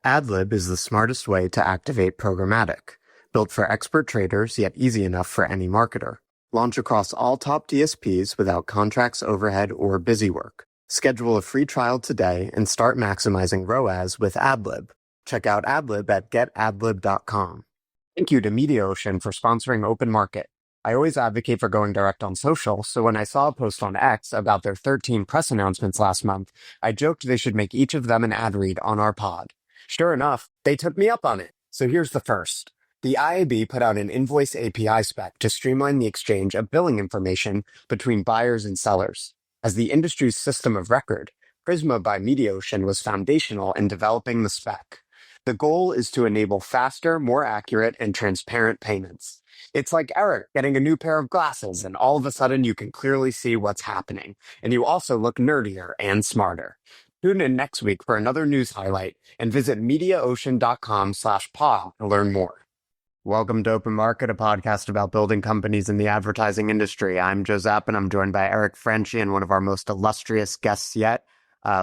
Adlib is the smartest way to activate programmatic, built for expert traders yet easy enough for any marketer. Launch across all top DSPs without contracts, overhead, or busy work. Schedule a free trial today and start maximizing ROAS with Adlib. Check out Adlib at getadlib.com. Thank you to MediaOcean for sponsoring Open Market. I always advocate for going direct on social, so when I saw a post on X about their 13 press announcements last month, I joked they should make each of them an ad read on our pod. Sure enough, they took me up on it. So here's the first. The IAB put out an invoice API spec to streamline the exchange of billing information between buyers and sellers. As the industry's system of record, Prisma by MediaOcean was foundational in developing the spec. The goal is to enable faster, more accurate, and transparent payments. It's like Eric getting a new pair of glasses, and all of a sudden you can clearly see what's happening, and you also look nerdier and smarter. Tune in next week for another news highlight, and visit MediaOcean.com/pod to learn more. Welcome to Open Market, a podcast about building companies in the advertising industry. I'm Joe Zappa, and I'm joined by Eric Franchi and one of our most illustrious guests yet,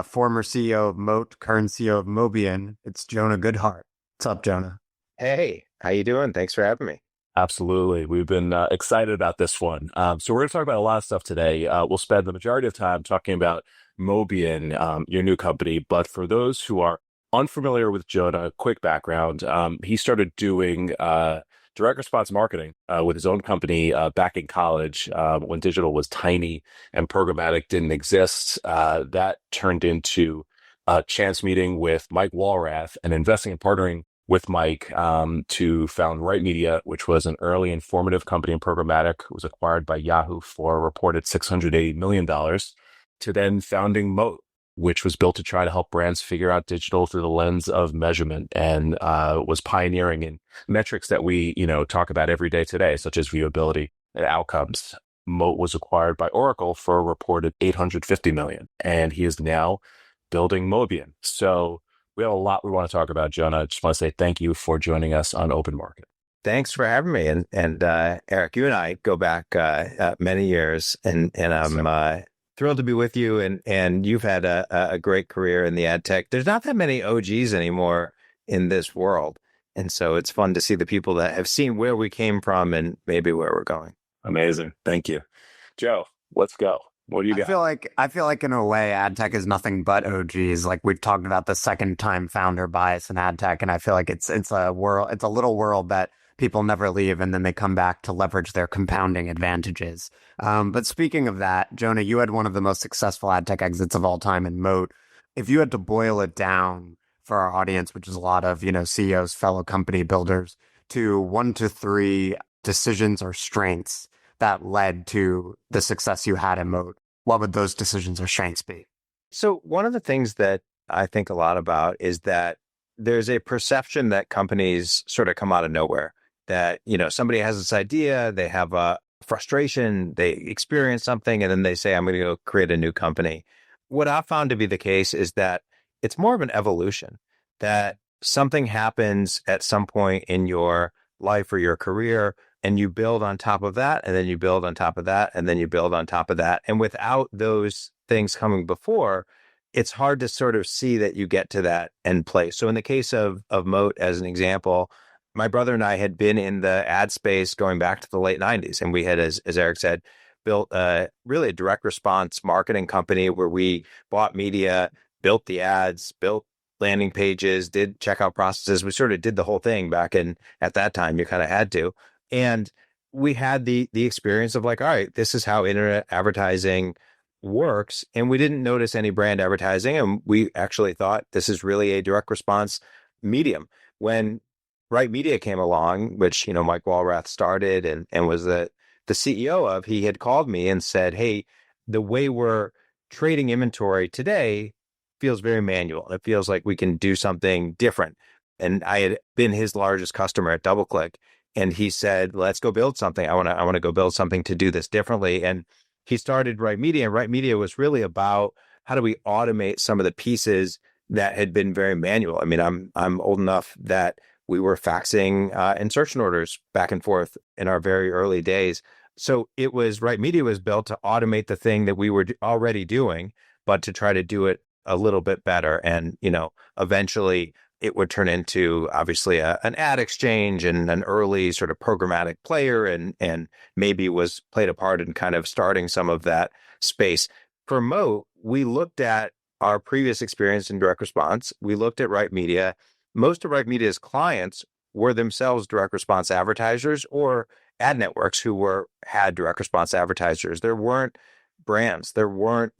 former CEO of Moat, current CEO of Mobian. It's Jonah Goodhart. What's up, Jonah? Hey, how you doing? Thanks for having me. Absolutely. We've been excited about this one. So we're going to talk about a lot of stuff today. We'll spend the majority of time talking about Mobian, your new company. But for those who are unfamiliar with Jonah, quick background. He started doing direct response marketing with his own company back in college when digital was tiny and programmatic didn't exist. That turned into a chance meeting with Mike Walrath and investing and partnering with Mike to found Right Media, which was an early informative company in programmatic. It was acquired by Yahoo for a reported $680 million, to then founding Moat, which was built to try to help brands figure out digital through the lens of measurement, and was pioneering in metrics that we talk about every day today, such as viewability and outcomes. Moat was acquired by Oracle for a reported $850 million, and he is now building Mobian. So we have a lot we want to talk about, Jonah. I just want to say thank you for joining us on Open Market. Thanks for having me. And Eric, you and I go back many years, and I'm thrilled to be with you. And you've had a great career in the ad tech. There's not that many OGs anymore in this world. And so it's fun to see the people that have seen where we came from and maybe where we're going. Amazing. Thank you. Joe, let's go. What do you got? I feel like in a way, ad tech is nothing but OGs. Like we've talked about the second time founder bias in ad tech, and I feel like it's a little world that people never leave, and then they come back to leverage their compounding advantages. But speaking of that, Jonah, you had one of the most successful ad tech exits of all time in Moat. If you had to boil it down for our audience, which is a lot of CEOs, fellow company builders, to 1 to 3 decisions or strengths that led to the success you had in Moat, what would those decisions or strengths be? So one of the things that I think a lot about is that there's a perception that companies sort of come out of nowhere, that, somebody has this idea, they have a frustration, they experience something, and then they say, I'm going to go create a new company. What I've found to be the case is that it's more of an evolution, that something happens at some point in your life or your career, and you build on top of that, and then you build on top of that, and then you build on top of that. And without those things coming before, it's hard to sort of see that you get to that end place. So in the case of Moat, as an example, my brother and I had been in the ad space going back to the late 90s. And we had, as Eric said, built really a direct response marketing company where we bought media, built the ads, built landing pages, did checkout processes. We sort of did the whole thing back at that time. You kind of had to. And we had the experience of like, all right, this is how internet advertising works. And we didn't notice any brand advertising. And we actually thought this is really a direct response medium. When Right Media came along, which, Mike Walrath started and was the CEO of, he had called me and said, hey, the way we're trading inventory today feels very manual. It feels like we can do something different. And I had been his largest customer at DoubleClick. And he said, let's go build something. I want to go build something to do this differently. And he started Right Media. And Right Media was really about how do we automate some of the pieces that had been very manual. I mean, I'm old enough that we were faxing insertion orders back and forth in our very early days. So Right Media was built to automate the thing that we were already doing, but to try to do it a little bit better. And, eventually it would turn into obviously an ad exchange and an early sort of programmatic player, and maybe was played a part in kind of starting some of that space. For Moat, we looked at our previous experience in direct response. We looked at Right Media. Most of Right Media's clients were themselves direct response advertisers or ad networks who had direct response advertisers. There weren't brands. There weren't,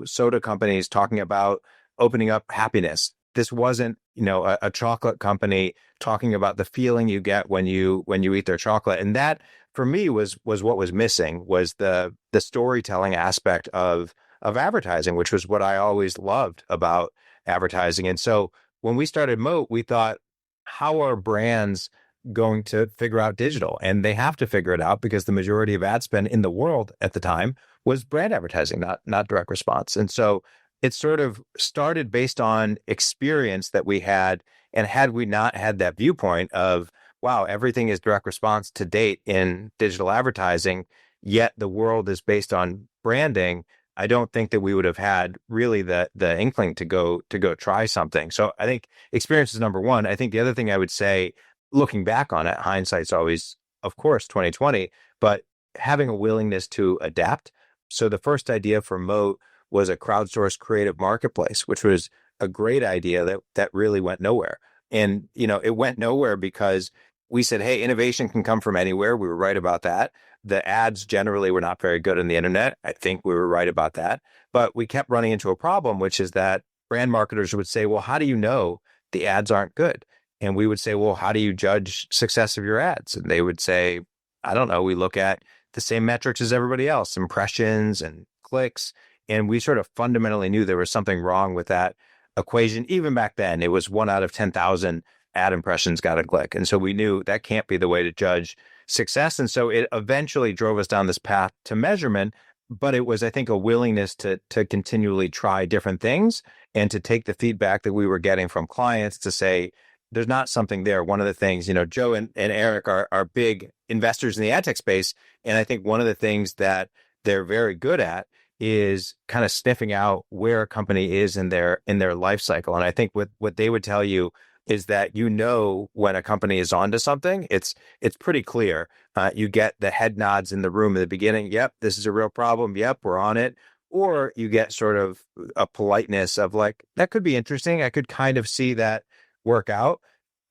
soda companies talking about opening up happiness. This wasn't, a chocolate company talking about the feeling you get when you eat their chocolate. And that, for me, was what was missing, was the storytelling aspect of advertising, which was what I always loved about advertising. And so when we started Moat, we thought, how are brands going to figure out digital? And they have to figure it out because the majority of ad spend in the world at the time was brand advertising, not direct response. And so it sort of started based on experience that we had. And had we not had that viewpoint of, wow, everything is direct response to date in digital advertising, yet the world is based on branding, I don't think that we would have had really the inkling to go try something. So I think experience is number one. I think the other thing I would say, looking back on it, hindsight's always, of course, 2020, but having a willingness to adapt. So the first idea for Moat was a crowdsourced creative marketplace, which was a great idea that really went nowhere. And, it went nowhere because we said, hey, innovation can come from anywhere. We were right about that. The ads generally were not very good on the internet. I think we were right about that. But we kept running into a problem, which is that brand marketers would say, well, how do you know the ads aren't good? And we would say, well, how do you judge success of your ads? And they would say, I don't know. We look at the same metrics as everybody else, impressions and clicks. And we sort of fundamentally knew there was something wrong with that equation. Even back then, it was 1 out of 10,000 ad impressions got a click. And so we knew that can't be the way to judge success. And so it eventually drove us down this path to measurement. But it was, I think, a willingness to continually try different things and to take the feedback that we were getting from clients to say, there's not something there. One of the things, Joe and Eric are big investors in the ad tech space. And I think one of the things that they're very good at is kind of sniffing out where a company is in their life cycle. And I think what they would tell you is that when a company is onto something, it's pretty clear. You get the head nods in the room at the beginning. Yep, this is a real problem. Yep, we're on it. Or you get sort of a politeness of like, that could be interesting. I could kind of see that work out.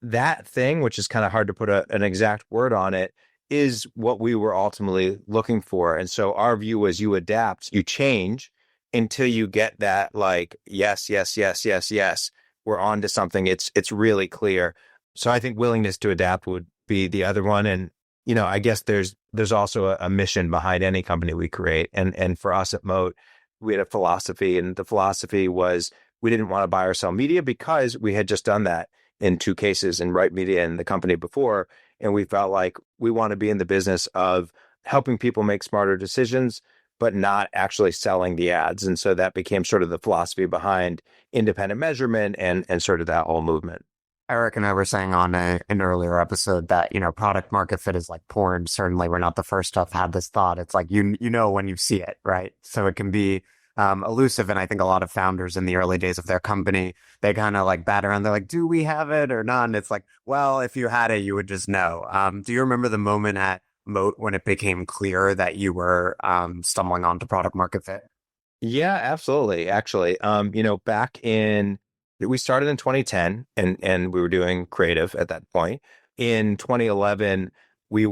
That thing, which is kind of hard to put an exact word on it, is what we were ultimately looking for. And so our view was you adapt, you change until you get that like, yes, yes, yes, yes, yes, we're on to something. It's really clear. So I think willingness to adapt would be the other one. And, I guess there's also a mission behind any company we create. And for us at Moat, we had a philosophy, and the philosophy was we didn't want to buy or sell media because we had just done that in 2 cases in Right Media and the company before. And we felt like we want to be in the business of helping people make smarter decisions, but not actually selling the ads. And so that became sort of the philosophy behind independent measurement and sort of that whole movement. Eric and I were saying on an earlier episode that, product market fit is like porn. Certainly we're not the first to have had this thought. It's like, when you see it, right? So it can be elusive. And I think a lot of founders in the early days of their company, they kind of like bat around. They're like, do we have it or not? And it's like, well, if you had it, you would just know. Do you remember the moment at Moat when it became clear that you were stumbling onto product market fit? Yeah, absolutely. Actually, we started in 2010 and we were doing creative at that point. In 2011, we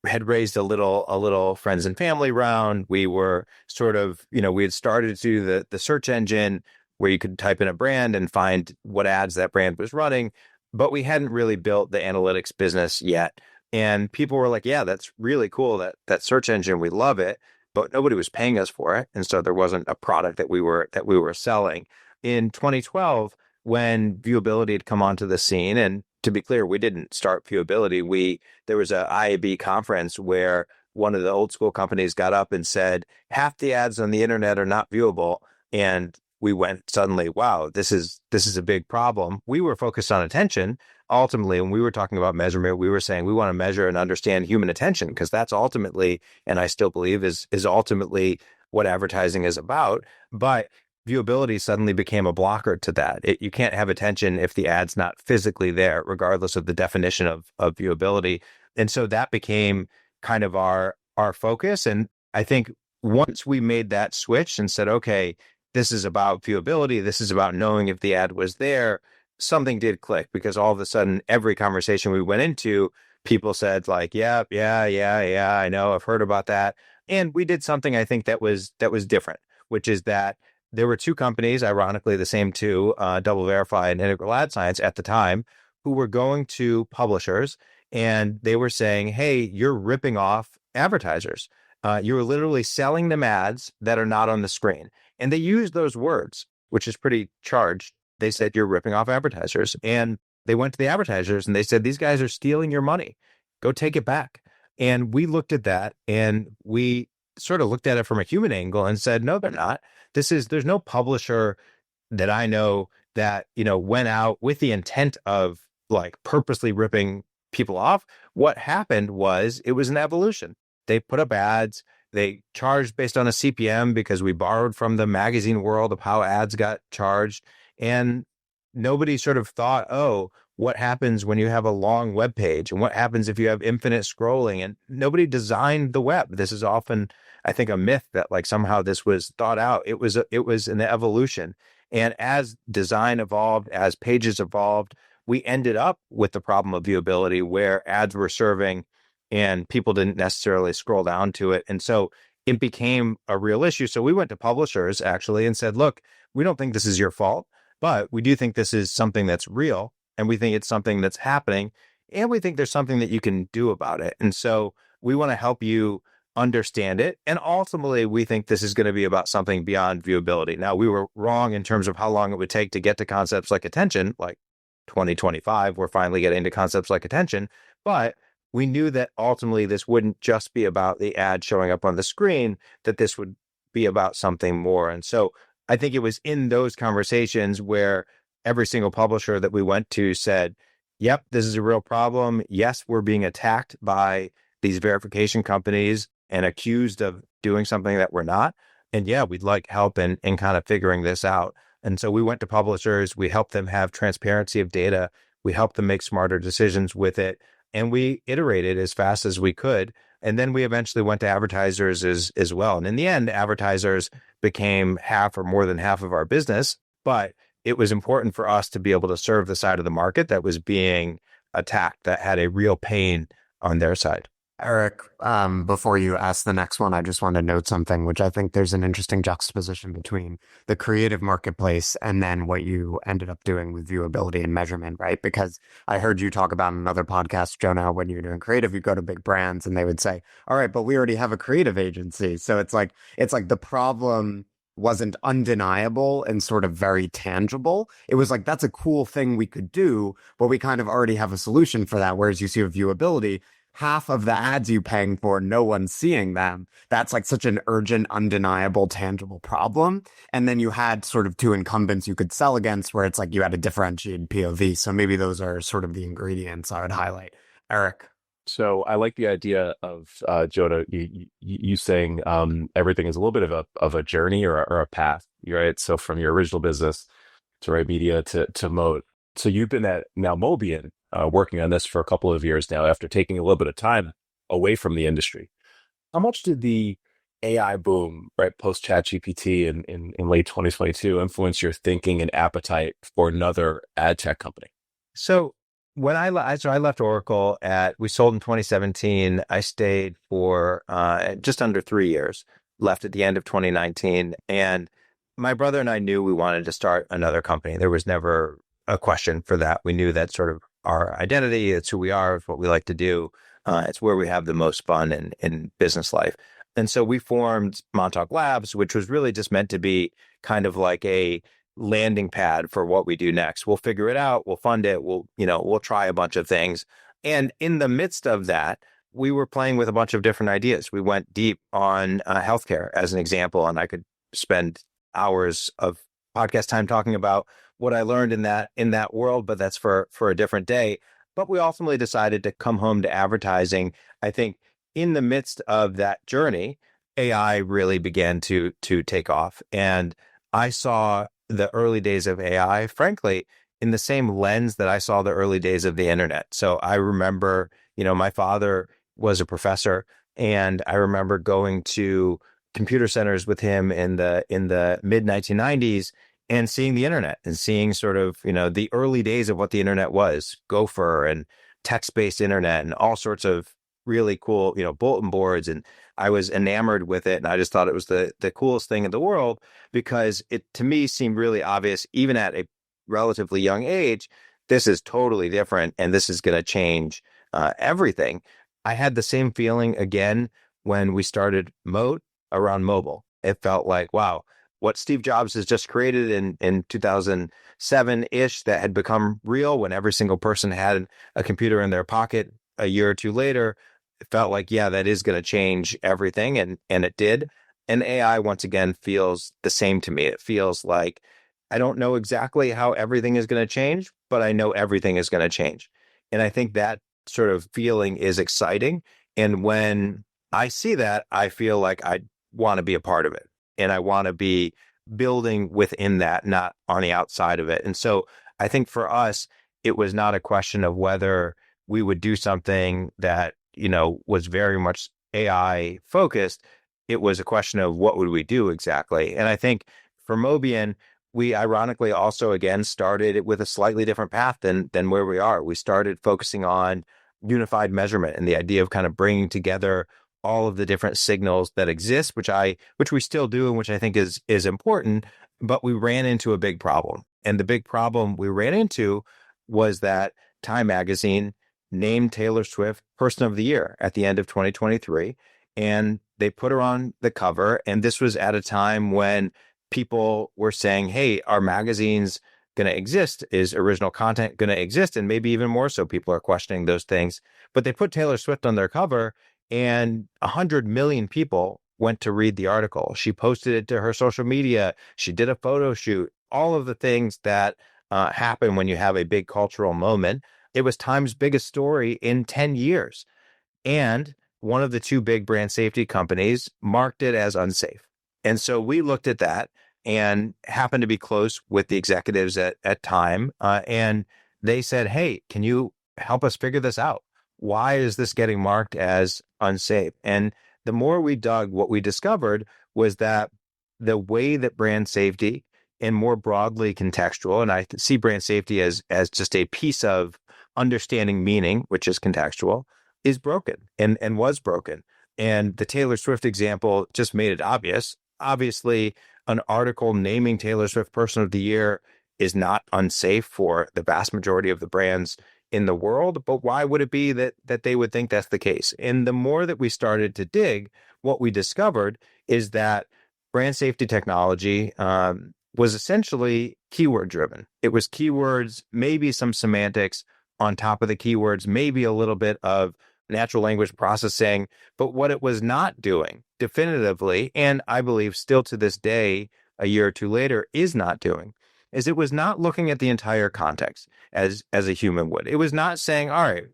had raised a little friends and family round. We were sort of, we had started to do the search engine where you could type in a brand and find what ads that brand was running, but we hadn't really built the analytics business yet. And people were like, yeah, that's really cool, that search engine, we love it, but nobody was paying us for it. And so there wasn't a product that we were selling. In 2012, when viewability had come onto the scene, and to be clear, we didn't start viewability. There was a IAB conference where one of the old school companies got up and said, half the ads on the internet are not viewable. And we went suddenly, wow, this is a big problem. We were focused on attention. Ultimately, when we were talking about measurement, we were saying we want to measure and understand human attention, because that's ultimately, and I still believe is ultimately what advertising is about. But viewability suddenly became a blocker to that. You can't have attention if the ad's not physically there, regardless of the definition of viewability. And so that became kind of our focus. And I think once we made that switch and said, okay, this is about viewability, this is about knowing if the ad was there, something did click, because all of a sudden, every conversation we went into, people said like, yeah, I know, I've heard about that. And we did something, I think, that was different, which is that there were two companies, ironically the same two, Double Verify and Integral Ad Science at the time, who were going to publishers and they were saying, hey, you're ripping off advertisers. You're literally selling them ads that are not on the screen. And they used those words, which is pretty charged. They said, you're ripping off advertisers. And they went to the advertisers and they said, these guys are stealing your money. Go take it back. And we looked at that and we sort of looked at it from a human angle and said, no, they're not. There's no publisher that I know that, went out with the intent of like purposely ripping people off. What happened was it was an evolution. They put up ads. They charged based on a CPM because we borrowed from the magazine world of how ads got charged. And nobody sort of thought, oh, what happens when you have a long web page? And what happens if you have infinite scrolling? And nobody designed the web. This is often, I think, a myth that like somehow this was thought out. It was an evolution. And as design evolved, as pages evolved, we ended up with the problem of viewability where ads were serving and people didn't necessarily scroll down to it. And so it became a real issue. So we went to publishers actually and said, look, we don't think this is your fault, but we do think this is something that's real. And we think it's something that's happening. And we think there's something that you can do about it. And so we want to help you understand it. And ultimately, we think this is going to be about something beyond viewability. Now, we were wrong in terms of how long it would take to get to concepts like attention, like 2025, we're finally getting to concepts like attention. But we knew that ultimately this wouldn't just be about the ad showing up on the screen, that this would be about something more. And so I think it was in those conversations where every single publisher that we went to said, yep, this is a real problem. Yes, we're being attacked by these verification companies and accused of doing something that we're not. And yeah, we'd like help in kind of figuring this out. And so we went to publishers, we helped them have transparency of data, we helped them make smarter decisions with it, and we iterated as fast as we could. And then we eventually went to advertisers as well. And in the end, advertisers became half or more than half of our business, but it was important for us to be able to serve the side of the market that was being attacked, that had a real pain on their side. Eric, before you ask the next one, I just want to note something, which I think there's an interesting juxtaposition between the creative marketplace and then what you ended up doing with viewability and measurement, right? Because I heard you talk about in another podcast, Jonah, when you're doing creative, you go to big brands and they would say, all right, but we already have a creative agency. So it's like the problem wasn't undeniable and sort of very tangible. It was like, that's a cool thing we could do, but we kind of already have a solution for that. Whereas you see with viewability, half of the ads you paying for, no one's seeing them. That's like such an urgent, undeniable, tangible problem. And then you had sort of two incumbents you could sell against where it's like you had a differentiated POV. So maybe those are sort of the ingredients I would highlight. Eric. So I like the idea of Jonah, you saying everything is a little bit of a journey or a path, right? So from your original business to Right Media to Moat. So you've been at now Mobian, working on this for a couple of years now after taking a little bit of time away from the industry. How much did the AI boom, right, post ChatGPT in late 2022 influence your thinking and appetite for another ad tech company? So when I left Oracle we sold in 2017. I stayed for just under 3 years, left at the end of 2019. And my brother and I knew we wanted to start another company. There was never a question for that. We knew that sort of our identity, it's who we are, it's what we like to do. It's where we have the most fun in business life. And so we formed Montauk Labs, which was really just meant to be kind of like a landing pad for what we do next. We'll figure it out. We'll fund it. We'll try a bunch of things. And in the midst of that, we were playing with a bunch of different ideas. We went deep on healthcare as an example, and I could spend hours of podcast time talking about what I learned in that world, but that's for a different day. But we ultimately decided to come home to advertising. I think in the midst of that journey, AI really began to take off. And I saw the early days of AI, frankly, in the same lens that I saw the early days of the internet. So I remember, my father was a professor, and I remember going to computer centers with him in the mid 1990s and seeing the internet and seeing sort of, the early days of what the internet was, Gopher and text-based internet and all sorts of really cool, bulletin boards. And I was enamored with it. And I just thought it was the coolest thing in the world, because it, to me, seemed really obvious, even at a relatively young age, this is totally different and this is going to change everything. I had the same feeling again when we started Moat around mobile. It felt like, wow, what Steve Jobs has just created in 2007-ish that had become real when every single person had a computer in their pocket a year or two later, it felt like, yeah, that is going to change everything. And it did. And AI, once again, feels the same to me. It feels like I don't know exactly how everything is going to change, but I know everything is going to change. And I think that sort of feeling is exciting. And when I see that, I feel like I want to be a part of it. And I want to be building within that, not on the outside of it. And so I think for us, it was not a question of whether we would do something that, was very much AI focused. It was a question of what would we do exactly. And I think for Mobian, we ironically also, again, started it with a slightly different path than where we are. We started focusing on unified measurement and the idea of kind of bringing together all of the different signals that exist, which we still do, and which I think is important. But we ran into a big problem. And the big problem we ran into was that Time Magazine named Taylor Swift Person of the Year at the end of 2023. And they put her on the cover. And this was at a time when people were saying, hey, our magazine's going to exist? Is original content going to exist? And maybe even more so, people are questioning those things. But they put Taylor Swift on their cover, and 100 million people went to read the article. She posted it to her social media. She did a photo shoot, all of the things that happen when you have a big cultural moment. It was Time's biggest story in 10 years. And one of the two big brand safety companies marked it as unsafe. And so we looked at that and happened to be close with the executives at Time. And they said, hey, can you help us figure this out? Why is this getting marked as unsafe? And the more we dug, what we discovered was that the way that brand safety, and more broadly contextual, and I see brand safety as just a piece of understanding meaning, which is contextual, is broken and was broken. And the Taylor Swift example just made it obvious. Obviously, an article naming Taylor Swift Person of the Year is not unsafe for the vast majority of the brands in the world, but why would it be that they would think that's the case? And the more that we started to dig, what we discovered is that brand safety technology was essentially keyword driven. It was keywords, maybe some semantics on top of the keywords, maybe a little bit of natural language processing. But what it was not doing definitively, and I believe still to this day, a year or two later, is not doing, is it was not looking at the entire context as a human would. It was not saying, all right,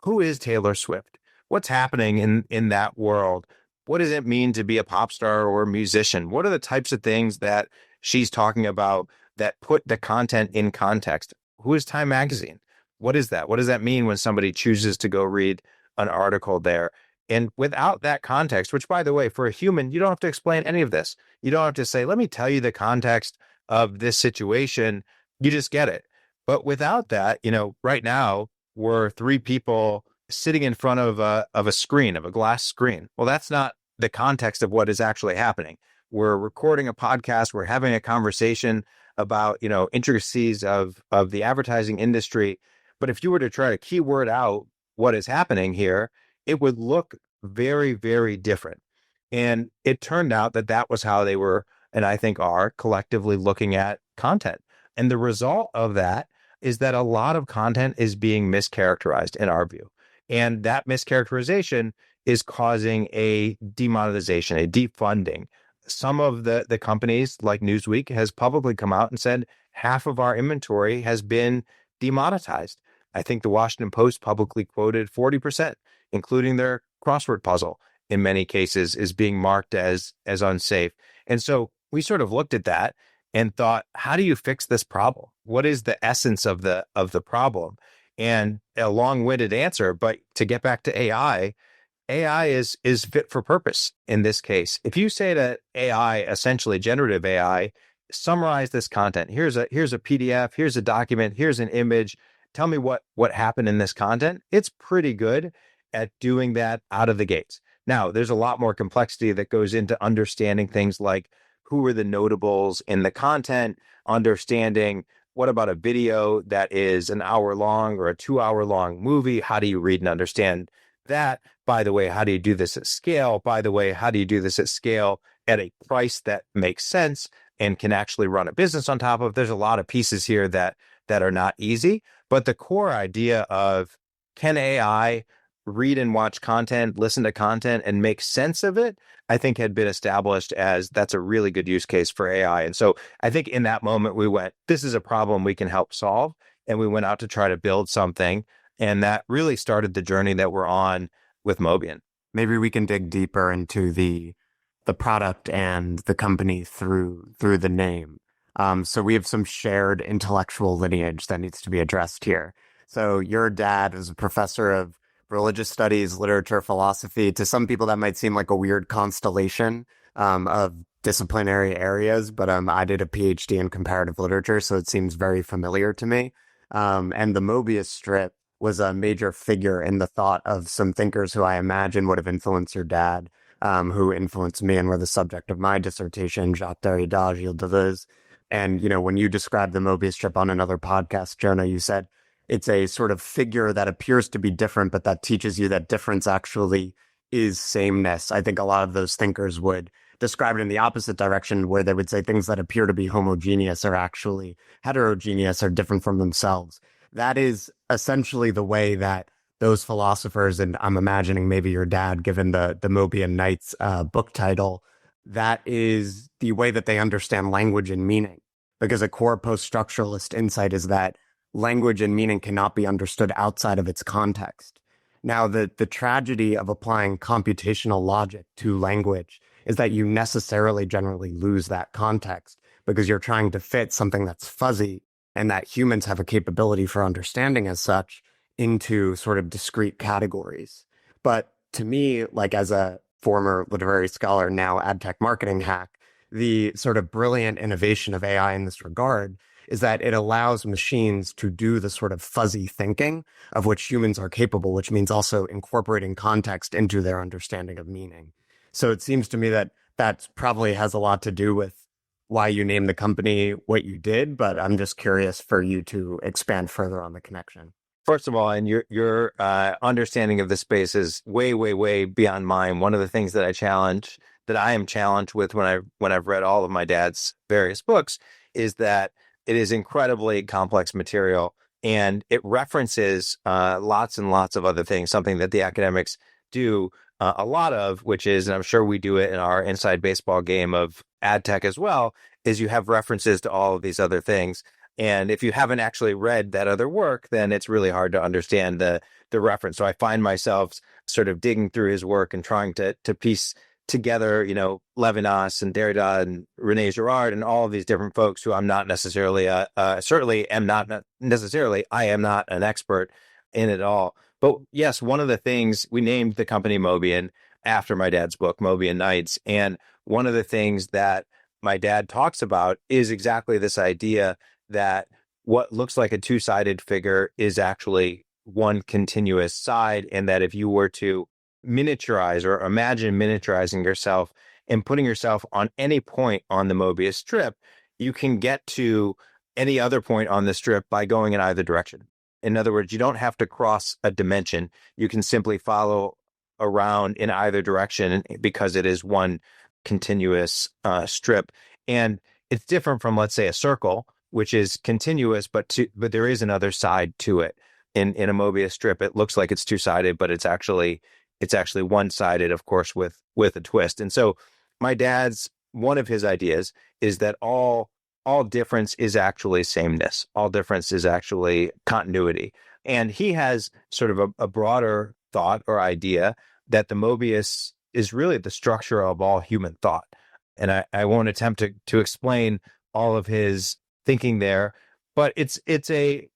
who is Taylor Swift? What's happening in that world? What does it mean to be a pop star or a musician? What are the types of things that she's talking about that put the content in context? Who is Time Magazine? What is that? What does that mean when somebody chooses to go read an article there? And without that context, which, by the way, for a human, you don't have to explain any of this. You don't have to say, let me tell you the context of this situation. You just get it. But without that, right now we're three people sitting in front of a screen, of a glass screen. Well, that's not the context of what is actually happening. We're recording a podcast. We're having a conversation about, intricacies of the advertising industry. But if you were to try to keyword out what is happening here, it would look very, very different. And it turned out that was how they were, and I think are, collectively looking at content. And the result of that is that a lot of content is being mischaracterized in our view. And that mischaracterization is causing a demonetization, a defunding. Some of the companies like Newsweek has publicly come out and said half of our inventory has been demonetized. I think the Washington Post publicly quoted 40%, including their crossword puzzle, in many cases, is being marked as unsafe. And so we sort of looked at that and thought, how do you fix this problem? What is the essence of the problem? And a long-winded answer, but to get back to AI, AI is fit for purpose in this case. If you say to AI, essentially generative AI, summarize this content. Here's a PDF, here's a document, here's an image. Tell me what happened in this content. It's pretty good at doing that out of the gates. Now, there's a lot more complexity that goes into understanding things like who are the notables in the content, understanding what about a video that is an hour long or a 2 hour long movie? How do you read and understand that? By the way, how do you do this at scale? By the way, how do you do this at scale at a price that makes sense and can actually run a business on top of? There's a lot of pieces here that are not easy, but the core idea of can AI read and watch content, listen to content, and make sense of it, I think had been established as that's a really good use case for AI. And so I think in that moment we went, this is a problem we can help solve. And we went out to try to build something. And that really started the journey that we're on with Mobian. Maybe we can dig deeper into the product and the company through the name. So we have some shared intellectual lineage that needs to be addressed here. So your dad is a professor of religious studies, literature, philosophy. To some people, that might seem like a weird constellation of disciplinary areas, but I did a PhD in comparative literature, so it seems very familiar to me. And the Mobius strip was a major figure in the thought of some thinkers who I imagine would have influenced your dad, who influenced me and were the subject of my dissertation, Jacques Derrida, Gilles Deleuze. And, when you described the Mobius strip on another podcast, Jonah, you said it's a sort of figure that appears to be different, but that teaches you that difference actually is sameness. I think a lot of those thinkers would describe it in the opposite direction, where they would say things that appear to be homogeneous are actually heterogeneous or different from themselves. That is essentially the way that those philosophers, and I'm imagining maybe your dad, given the Mobian Nights book title, that is the way that they understand language and meaning. Because a core post-structuralist insight is that language and meaning cannot be understood outside of its context. Now, the tragedy of applying computational logic to language is that you necessarily generally lose that context because you're trying to fit something that's fuzzy and that humans have a capability for understanding as such into sort of discrete categories. But to me, like as a former literary scholar, now Adtech marketing hack, the sort of brilliant innovation of AI in this regard is that it allows machines to do the sort of fuzzy thinking of which humans are capable, which means also incorporating context into their understanding of meaning. So it seems to me that that probably has a lot to do with why you named the company what you did, but I'm just curious for you to expand further on the connection. First of all, and your understanding of the space is way, way, way beyond mine. One of the things that I am challenged with when I've read all of my dad's various books is that it is incredibly complex material, and it references lots and lots of other things, something that the academics do a lot of, which is, and I'm sure we do it in our inside baseball game of Adtech as well, is you have references to all of these other things. And if you haven't actually read that other work, then it's really hard to understand the reference. So I find myself sort of digging through his work and trying to piece together, Levinas and Derrida and René Girard and all of these different folks who I'm not necessarily, I am not an expert in it all. But yes, one of the things, we named the company Mobian after my dad's book, Mobian Nights. And one of the things that my dad talks about is exactly this idea that what looks like a two-sided figure is actually one continuous side, and that if you were to miniaturize or imagine miniaturizing yourself and putting yourself on any point on the Mobius strip, you can get to any other point on the strip by going in either direction. In other words, you don't have to cross a dimension. You can simply follow around in either direction because it is one continuous strip. And it's different from, let's say, a circle, which is continuous, but there is another side to it. In a Mobius strip, it looks like it's two-sided, but it's actually one-sided, of course, with a twist. And so one of his ideas is that all difference is actually sameness. All difference is actually continuity. And he has sort of a broader thought or idea that the Mobius is really the structure of all human thought. And I won't attempt to explain all of his thinking there. But it's a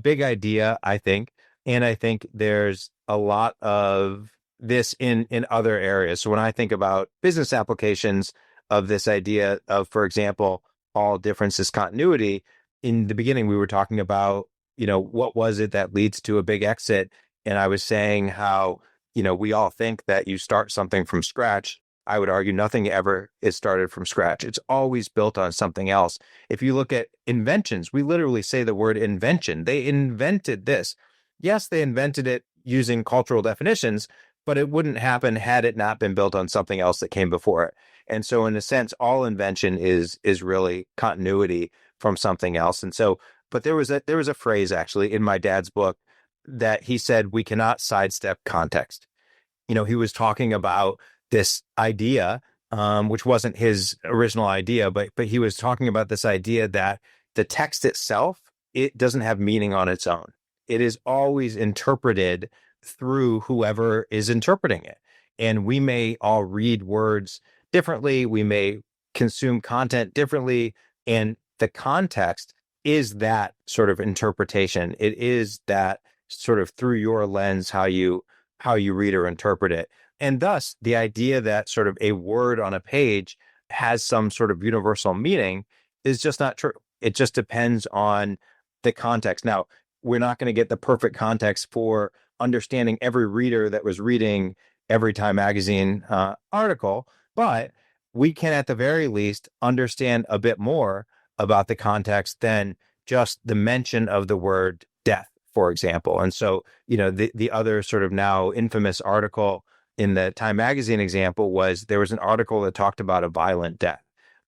big idea, I think. And I think there's a lot of this in other areas. So when I think about business applications of this idea of, for example, all difference is continuity, in the beginning, we were talking about, what was it that leads to a big exit? And I was saying how, we all think that you start something from scratch. I would argue nothing ever is started from scratch. It's always built on something else. If you look at inventions, we literally say the word invention. They invented this. Yes, they invented it using cultural definitions, but it wouldn't happen had it not been built on something else that came before it. And so in a sense, all invention is really continuity from something else. And so, but there was a phrase actually in my dad's book that he said, we cannot sidestep context. He was talking about this idea, which wasn't his original idea, but he was talking about this idea that the text itself, it doesn't have meaning on its own. It is always interpreted through whoever is interpreting it. And we may all read words differently. We may consume content differently. And the context is that sort of interpretation. It is that sort of through your lens, how you read or interpret it. And thus, the idea that sort of a word on a page has some sort of universal meaning is just not true. It just depends on the context. Now, we're not going to get the perfect context for understanding every reader that was reading every Time Magazine article, but we can at the very least understand a bit more about the context than just the mention of the word death, for example. And so, the other sort of now infamous article in the Time Magazine example was there was an article that talked about a violent death.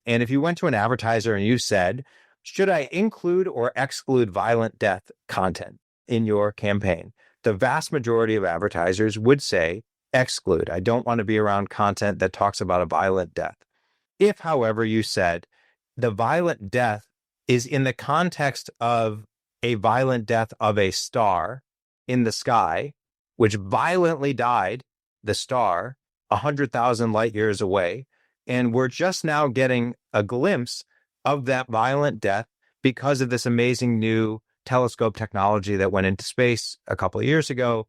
And if you went to an advertiser and you said, should I include or exclude violent death content in your campaign? The vast majority of advertisers would say, exclude. I don't want to be around content that talks about a violent death. If, however, you said the violent death is in the context of a violent death of a star in the sky, which violently died, the star, 100,000 light years away, and we're just now getting a glimpse of that violent death because of this amazing new telescope technology that went into space a couple of years ago,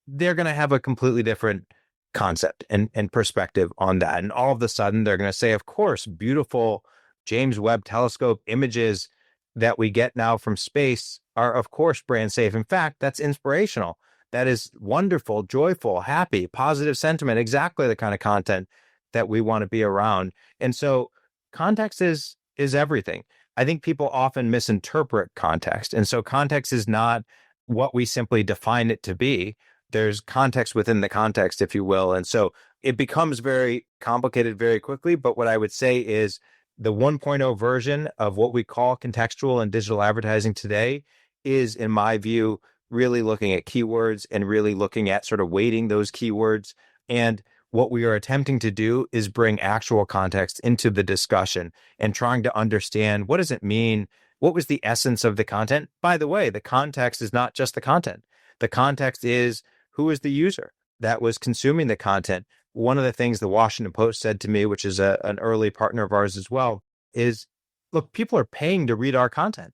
they're going to have a completely different concept and perspective on that. And all of a sudden, they're going to say, of course, beautiful James Webb telescope images that we get now from space are, of course, brand safe. In fact, that's inspirational. That is wonderful, joyful, happy, positive sentiment, exactly the kind of content that we want to be around. And so context is everything. I think people often misinterpret context. And so context is not what we simply define it to be. There's context within the context, if you will. And so it becomes very complicated very quickly. But what I would say is the 1.0 version of what we call contextual and digital advertising today is, in my view, really looking at keywords and really looking at sort of weighting those keywords. And what we are attempting to do is bring actual context into the discussion and trying to understand, what does it mean? What was the essence of the content? By the way, the context is not just the content. The context is, who is the user that was consuming the content? One of the things the Washington Post said to me, which is an early partner of ours as well, is, look, people are paying to read our content.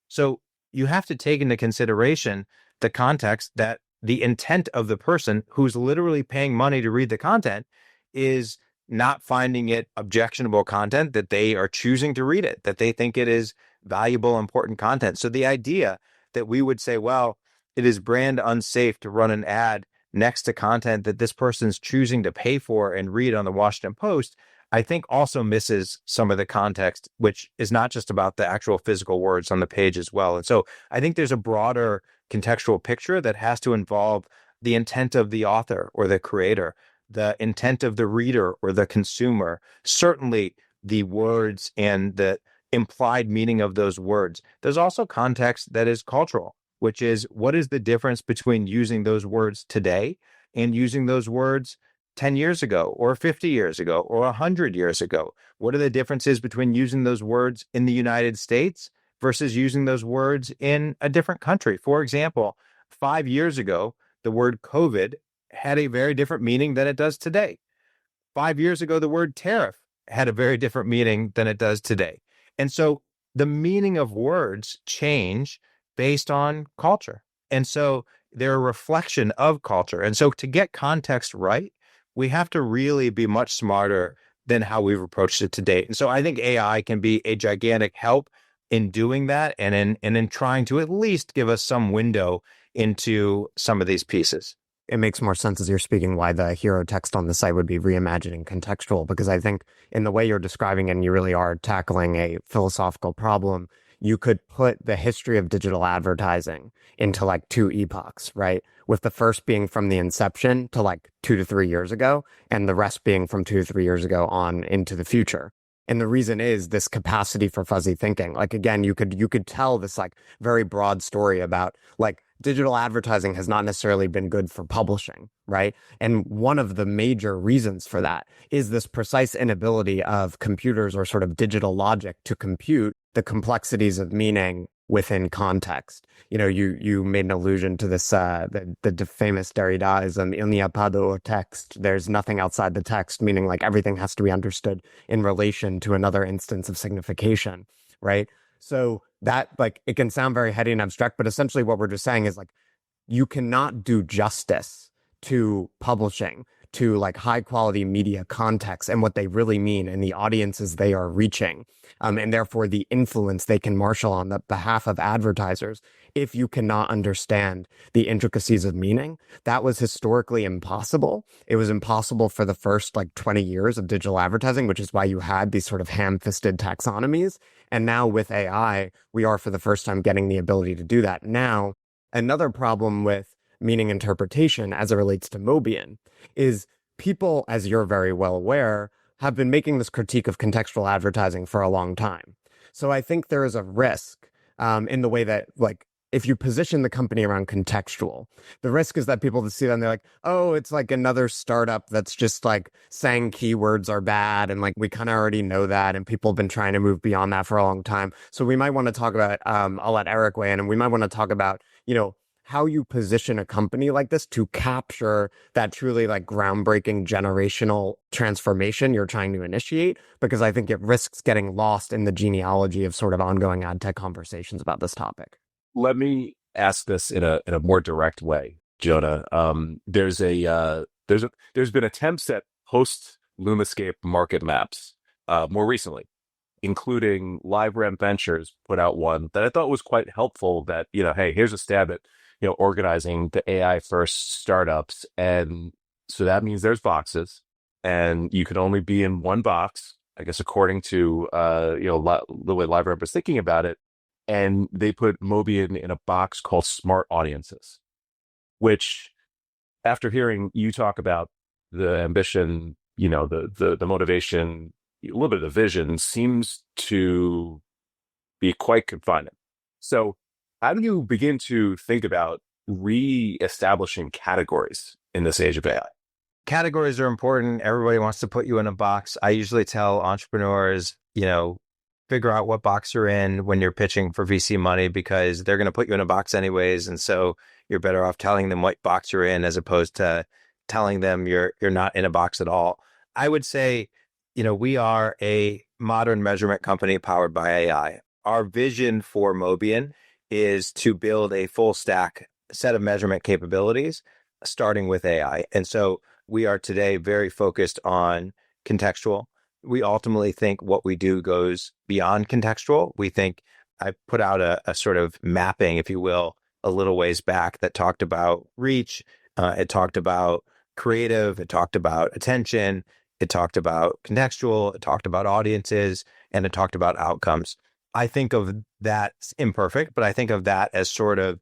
So you have to take into consideration the context that the intent of the person who's literally paying money to read the content is not finding it objectionable content, that they are choosing to read it, that they think it is valuable, important content. So the idea that we would say, well, it is brand unsafe to run an ad next to content that this person's choosing to pay for and read on the Washington Post, I think also misses some of the context, which is not just about the actual physical words on the page as well. And so I think there's a broader contextual picture that has to involve the intent of the author or the creator, the intent of the reader or the consumer, certainly the words and the implied meaning of those words. There's also context that is cultural, which is, what is the difference between using those words today and using those words 10 years ago or 50 years ago or 100 years ago? What are the differences between using those words in the United States versus using those words in a different country? For example, 5 years ago, the word COVID had a very different meaning than it does today. 5 years ago, the word tariff had a very different meaning than it does today. And so the meaning of words change based on culture. And so they're a reflection of culture. And so to get context right, we have to really be much smarter than how we've approached it to date. And so I think AI can be a gigantic help in doing that and in trying to at least give us some window into some of these pieces. It makes more sense as you're speaking why the hero text on the site would be reimagining contextual, because I think in the way you're describing it, and you really are tackling a philosophical problem, you could put the history of digital advertising into like two epochs, right? With the first being from the inception to like 2 to 3 years ago, and the rest being from 2 to 3 years ago on into the future. And the reason is this capacity for fuzzy thinking. Like, again, you could tell this like very broad story about like digital advertising has not necessarily been good for publishing, right? And one of the major reasons for that is this precise inability of computers or sort of digital logic to compute the complexities of meaning within context. You know, you made an allusion to this, the famous Derridaism, il n'y a pas de text. There's nothing outside the text, meaning like everything has to be understood in relation to another instance of signification, right? So that like, it can sound very heady and abstract, but essentially what we're just saying is like, you cannot do justice to publishing, to like high quality media context and what they really mean and the audiences they are reaching, and therefore the influence they can marshal on the behalf of advertisers if you cannot understand the intricacies of meaning. That was historically impossible. It was impossible for the first like 20 years of digital advertising, which is why you had these sort of ham-fisted taxonomies. And now with AI, we are for the first time getting the ability to do that. Now, another problem with meaning interpretation as it relates to Mobian is people, as you're very well aware, have been making this critique of contextual advertising for a long time. So I think there is a risk in the way that, like, if you position the company around contextual, the risk is that people see that and they're like, oh, it's like another startup that's just like saying keywords are bad. And like, we kind of already know that. And people have been trying to move beyond that for a long time. So we might want to talk about, I'll let Eric weigh in, and we might want to talk about, you know, how you position a company like this to capture that truly like groundbreaking generational transformation you're trying to initiate, because I think it risks getting lost in the genealogy of sort of ongoing ad tech conversations about this topic. Let me ask this in a more direct way, Jonah. There's been attempts at post Lumascape market maps more recently, including LiveRamp Ventures put out one that I thought was quite helpful. That, you know, hey, here's a stab at, you know, organizing the AI first startups, and so that means there's boxes, and you can only be in one box, I guess, according to the way LiveRamp was thinking about it. And they put Mobian in a box called Smart Audiences, which, after hearing you talk about the ambition, you know, the motivation, a little bit of the vision, seems to be quite confining. So how do you begin to think about re-establishing categories in this age of AI? Categories are important. Everybody wants to put you in a box. I usually tell entrepreneurs, you know, figure out what box you're in when you're pitching for VC money, because they're going to put you in a box anyways. And so you're better off telling them what box you're in as opposed to telling them you're not in a box at all. I would say, you know, we are a modern measurement company powered by AI. Our vision for Mobian is to build a full stack set of measurement capabilities, starting with AI. And so we are today very focused on contextual. We ultimately think what we do goes beyond contextual. We think, I put out a sort of mapping, if you will, a little ways back that talked about reach. It talked about creative. It talked about attention. It talked about contextual. It talked about audiences, and it talked about outcomes. I think of that imperfect, but I think of that as sort of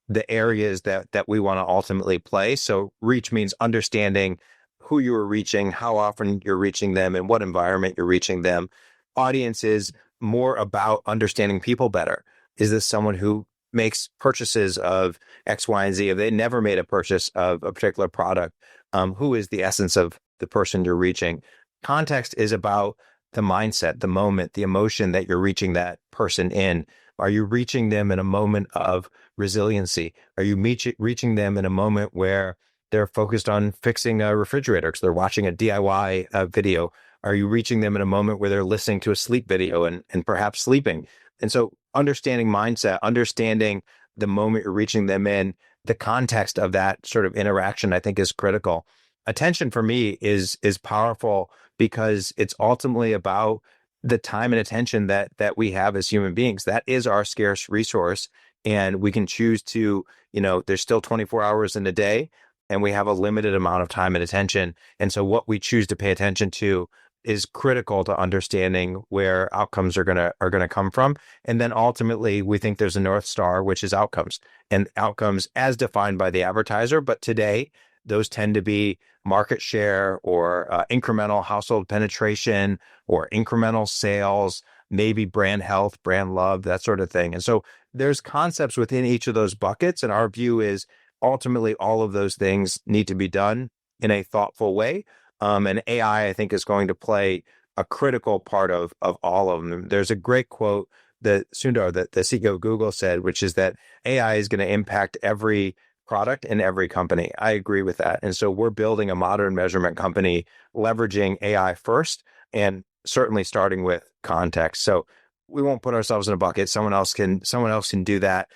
the areas that we want to ultimately play. So reach means understanding who you are reaching, how often you're reaching them, and what environment you're reaching them. Audience is more about understanding people better. Is this someone who makes purchases of X, Y, and Z? If they never made a purchase of a particular product, who is the essence of the person you're reaching? Context is about the mindset, the moment, the emotion that you're reaching that person in. Are you reaching them in a moment of resiliency? Are you reaching them in a moment where they're focused on fixing a refrigerator because they're watching a DIY video? Are you reaching them in a moment where they're listening to a sleep video and perhaps sleeping? And so understanding mindset, understanding the moment you're reaching them in, the context of that sort of interaction, I think is critical. Attention for me is powerful because it's ultimately about the time and attention that we have as human beings. That is our scarce resource. And we can choose to, there's still 24 hours in a day and we have a limited amount of time and attention. And so what we choose to pay attention to is critical to understanding where outcomes are gonna come from. And then ultimately we think there's a North Star, which is outcomes, and outcomes as defined by the advertiser. But today, those tend to be market share or incremental household penetration or incremental sales, maybe brand health, brand love, that sort of thing. And so there's concepts within each of those buckets. And our view is ultimately all of those things need to be done in a thoughtful way. And AI, I think, is going to play a critical part of all of them. There's a great quote that Sundar, the CEO of Google, said, which is that AI is going to impact every product in every company. I agree with that. And so we're building a modern measurement company leveraging AI first, and certainly starting with context. So we won't put ourselves in a bucket. Someone else can do that.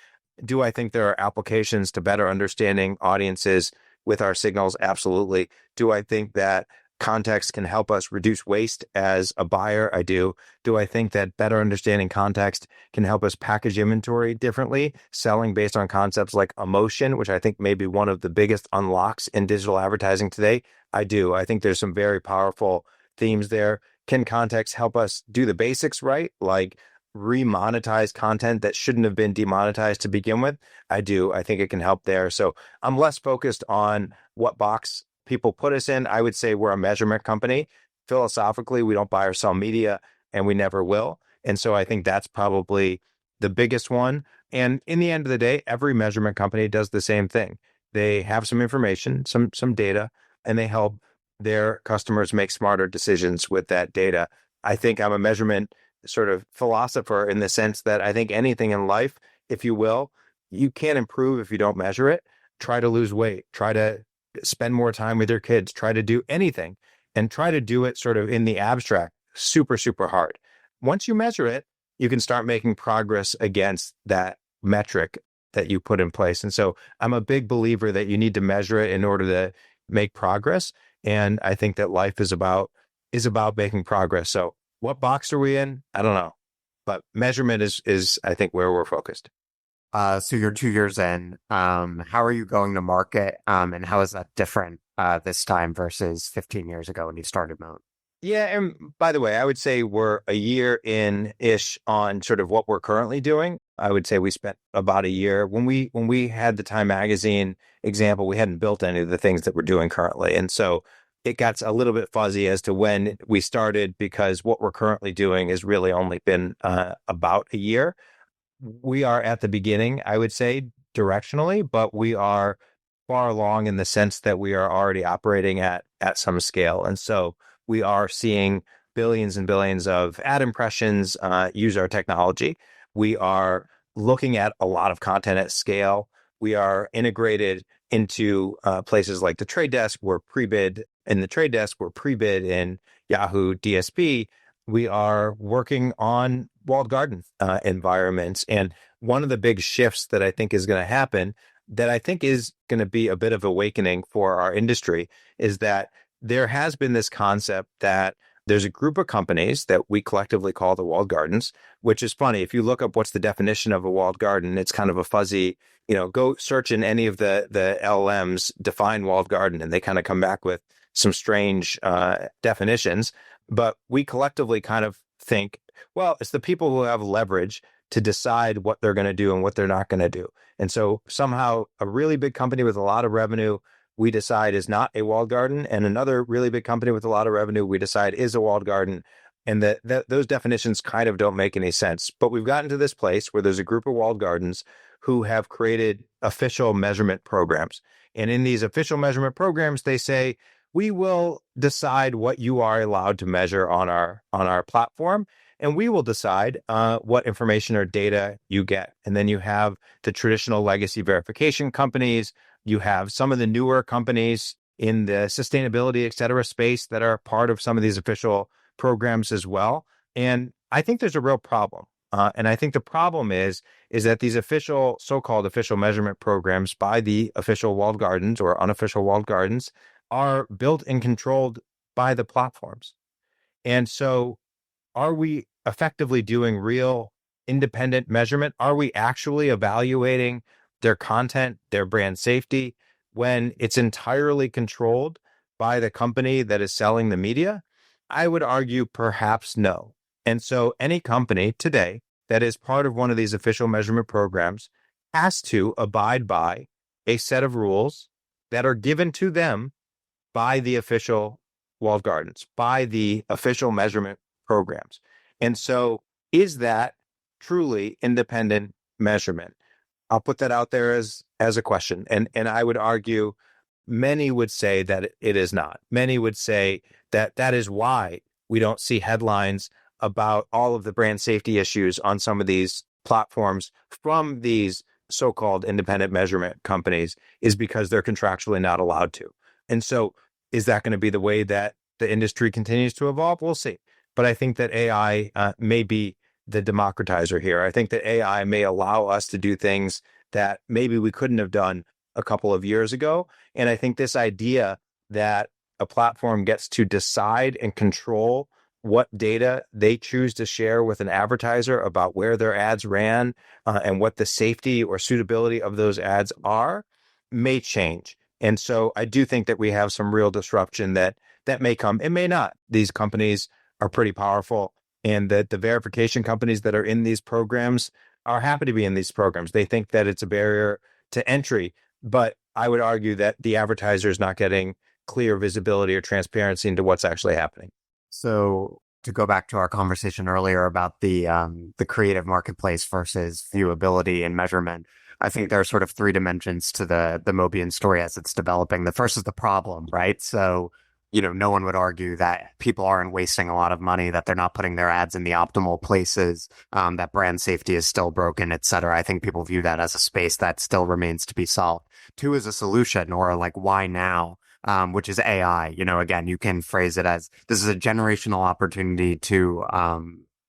Do I think there are applications to better understanding audiences with our signals? Absolutely. Do I think that context can help us reduce waste as a buyer? I do. Do I think that better understanding context can help us package inventory differently, selling based on concepts like emotion, which I think may be one of the biggest unlocks in digital advertising today? I do. I think there's some very powerful themes there. Can context help us do the basics right, like remonetize content that shouldn't have been demonetized to begin with? I do. I think it can help there. So I'm less focused on what box people put us in. I would say we're a measurement company. Philosophically, we don't buy or sell media, and we never will. And so I think that's probably the biggest one. And in the end of the day, every measurement company does the same thing. They have some information, some data, and they help their customers make smarter decisions with that data. I think I'm a measurement sort of philosopher in the sense that I think anything in life, if you will, you can't improve if you don't measure it. Try to lose weight, try to spend more time with your kids, try to do anything, and try to do it sort of in the abstract, super, super hard. Once you measure it, you can start making progress against that metric that you put in place. And so I'm a big believer that you need to measure it in order to make progress. And I think that life is about making progress. So what box are we in? I don't know. But measurement is I think, where we're focused. So you're 2 years in. How are you going to market? And how is that different this time versus 15 years ago when you started Moat? Yeah. And by the way, I would say we're a year in-ish on sort of what we're currently doing. I would say we spent about a year. When we had the Time Magazine example, we hadn't built any of the things that we're doing currently. And so it got a little bit fuzzy as to when we started, because what we're currently doing has really only been about a year. We are at the beginning, I would say, directionally, but we are far along in the sense that we are already operating at some scale. And so we are seeing billions and billions of ad impressions use our technology. We are looking at a lot of content at scale. We are integrated into places like the Trade Desk. We're pre-bid in the Trade Desk. We're pre-bid in Yahoo DSP. We are working on walled garden environments. And one of the big shifts that I think is going to happen, that I think is going to be a bit of awakening for our industry, is that there has been this concept that there's a group of companies that we collectively call the walled gardens, which is funny. If you look up what's the definition of a walled garden, it's kind of a fuzzy, go search in any of the LLMs, define walled garden, and they kind of come back with some strange definitions. But we collectively kind of think, well, it's the people who have leverage to decide what they're going to do and what they're not going to do. And so somehow a really big company with a lot of revenue, we decide is not a walled garden, and another really big company with a lot of revenue, we decide is a walled garden. And that those definitions kind of don't make any sense. But we've gotten to this place where there's a group of walled gardens who have created official measurement programs. And in these official measurement programs, they say, we will decide what you are allowed to measure on our platform, and we will decide what information or data you get. And then you have the traditional legacy verification companies. You have some of the newer companies in the sustainability, et cetera, space that are part of some of these official programs as well. And I think there's a real problem. And I think the problem is that these so-called official measurement programs by the official walled gardens or unofficial walled gardens are built and controlled by the platforms. And so are we effectively doing real independent measurement? Are we actually evaluating their content, their brand safety, when it's entirely controlled by the company that is selling the media? I would argue perhaps no. And so any company today that is part of one of these official measurement programs has to abide by a set of rules that are given to them by the official walled gardens, by the official measurement programs. And so is that truly independent measurement? I'll put that out there as a question. And I would argue many would say that it is not. Many would say that that is why we don't see headlines about all of the brand safety issues on some of these platforms from these so-called independent measurement companies, is because they're contractually not allowed to. And so is that going to be the way that the industry continues to evolve? We'll see. But I think that AI may be the democratizer here. I think that AI may allow us to do things that maybe we couldn't have done a couple of years ago. And I think this idea that a platform gets to decide and control what data they choose to share with an advertiser about where their ads ran and what the safety or suitability of those ads are may change. And so I do think that we have some real disruption that may come. It may not. These companies are pretty powerful, and that the verification companies that are in these programs are happy to be in these programs. They think that it's a barrier to entry, but I would argue that the advertiser is not getting clear visibility or transparency into what's actually happening. So to go back to our conversation earlier about the creative marketplace versus viewability and measurement, I think there are sort of three dimensions to the Mobian story as it's developing. The first is the problem, right? So, no one would argue that people aren't wasting a lot of money, that they're not putting their ads in the optimal places, that brand safety is still broken, et cetera. I think people view that as a space that still remains to be solved. Two is a solution, or like, why now? Which is AI. Again, you can phrase it as this is a generational opportunity to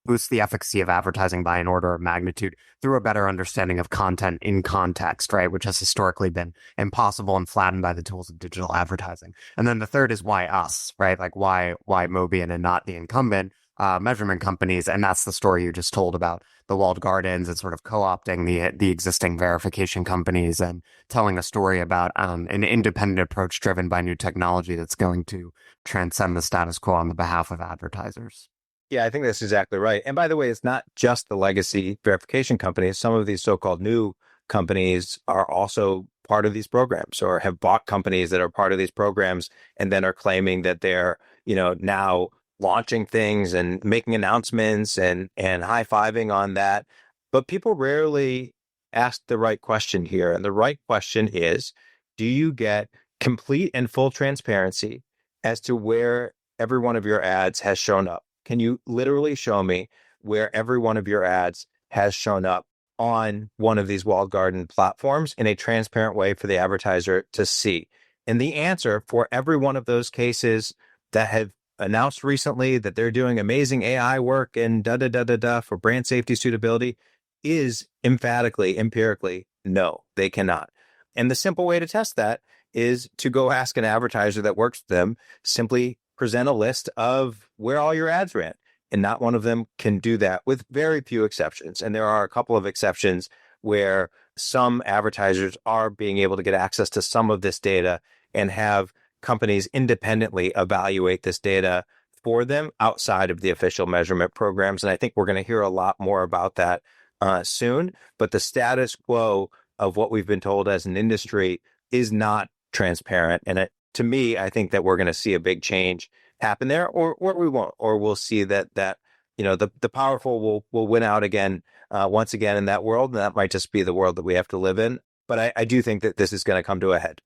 boost the efficacy of advertising by an order of magnitude through a better understanding of content in context, right? Which has historically been impossible and flattened by the tools of digital advertising. And then the third is why us, right? Like why Mobian and not the incumbent measurement companies? And that's the story you just told about the walled gardens and sort of co-opting the existing verification companies and telling a story about an independent approach driven by new technology that's going to transcend the status quo on the behalf of advertisers. Yeah, I think that's exactly right. And by the way, it's not just the legacy verification companies. Some of these so-called new companies are also part of these programs, or have bought companies that are part of these programs and then are claiming that they're, now launching things and making announcements and high-fiving on that. But people rarely ask the right question here. And the right question is, do you get complete and full transparency as to where every one of your ads has shown up? Can you literally show me where every one of your ads has shown up on one of these walled garden platforms in a transparent way for the advertiser to see? And the answer for every one of those cases that have announced recently that they're doing amazing AI work and for brand safety suitability is emphatically, empirically, no, they cannot. And the simple way to test that is to go ask an advertiser that works with them, simply present a list of where all your ads ran. And not one of them can do that, with very few exceptions. And there are a couple of exceptions where some advertisers are being able to get access to some of this data and have companies independently evaluate this data for them outside of the official measurement programs. And I think we're going to hear a lot more about that soon. But the status quo of what we've been told as an industry is not transparent. And to me, I think that we're going to see a big change happen there, or we won't, or we'll see that the powerful will win out again, once again in that world. And that might just be the world that we have to live in. But I do think that this is going to come to a head.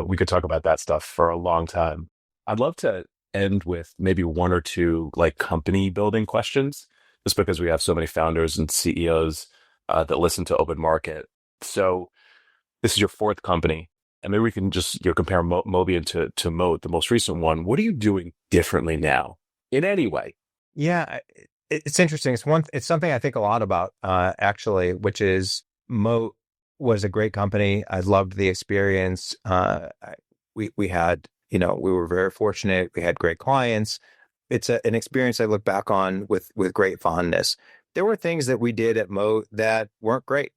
We could talk about that stuff for a long time. I'd love to end with maybe one or two company building questions, just because we have so many founders and CEOs that listen to Open Market. So this is your fourth company. and maybe we can just compare Mobian to Moat, the most recent one. What are you doing differently now in any way? Yeah, it's interesting. It's something I think a lot about, actually, which is Moat was a great company. I loved the experience. We had, we were very fortunate. We had great clients. It's an experience I look back on with great fondness. There were things that we did at Moat that weren't great.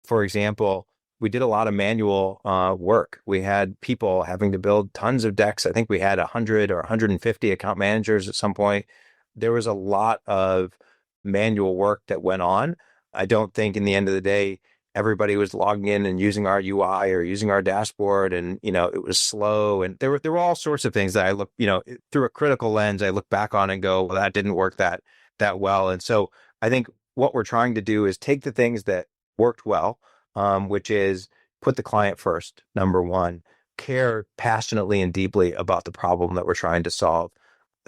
For example, we did a lot of manual work. We had people having to build tons of decks. I think we had 100 or 150 account managers at some point. There was a lot of manual work that went on. I don't think in the end of the day, everybody was logging in and using our UI or using our dashboard, and it was slow. And there were all sorts of things that I look, through a critical lens, I look back on and go, well, that didn't work that well. And so I think what we're trying to do is take the things that worked well, which is put the client first, number one, care passionately and deeply about the problem that we're trying to solve,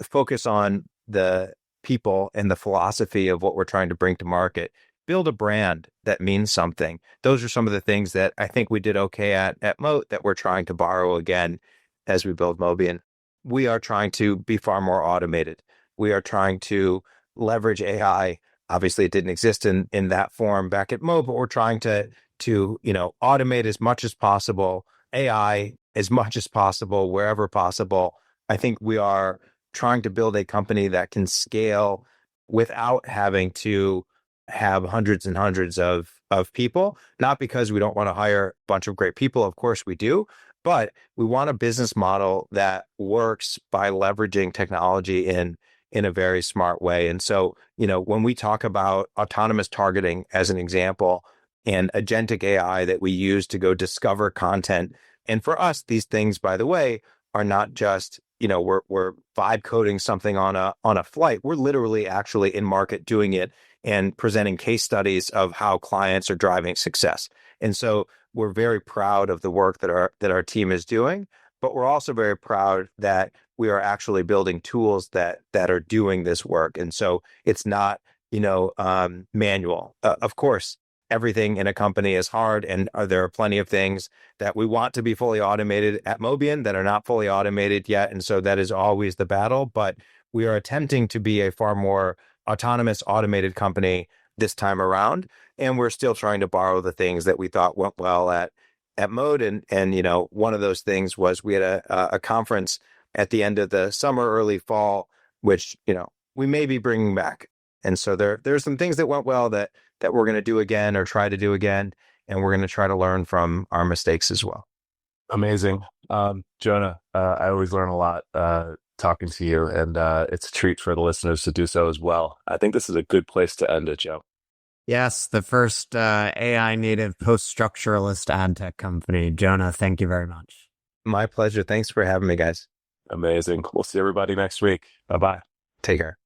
focus on the people and the philosophy of what we're trying to bring to market, build a brand that means something. Those are some of the things that I think we did okay at Moat that we're trying to borrow again as we build Mobian. We are trying to be far more automated. We are trying to leverage AI. Obviously, it didn't exist in that form back at Moat, but we're trying to automate as much as possible, AI as much as possible, wherever possible. I think we are trying to build a company that can scale without having to have hundreds and hundreds of people, not because we don't want to hire a bunch of great people. Of course we do, but we want a business model that works by leveraging technology in a very smart way. And so, when we talk about autonomous targeting as an example and agentic AI that we use to go discover content. And for us, these things, by the way, are not just, we're vibe coding something on a flight. We're literally actually in market doing it and presenting case studies of how clients are driving success. And so we're very proud of the work that our team is doing, but we're also very proud that we are actually building tools that are doing this work. And so it's not, manual. Of course, everything in a company is hard, and there are plenty of things that we want to be fully automated at Mobian that are not fully automated yet. And so that is always the battle, but we are attempting to be a far more autonomous, automated company this time around. And we're still trying to borrow the things that we thought went well at Moat. And one of those things was we had a conference at the end of the summer, early fall, which, we may be bringing back. And so there's some things that went well that we're going to do again or try to do again. And we're going to try to learn from our mistakes as well. Amazing. Jonah, I always learn a lot talking to you, and it's a treat for the listeners to do so as well. I think this is a good place to end it, Joe. Yes, the first AI native post-structuralist Adtech company. Jonah, thank you very much. My pleasure. Thanks for having me, guys. Amazing. We'll see everybody next week. Bye-bye. Take care.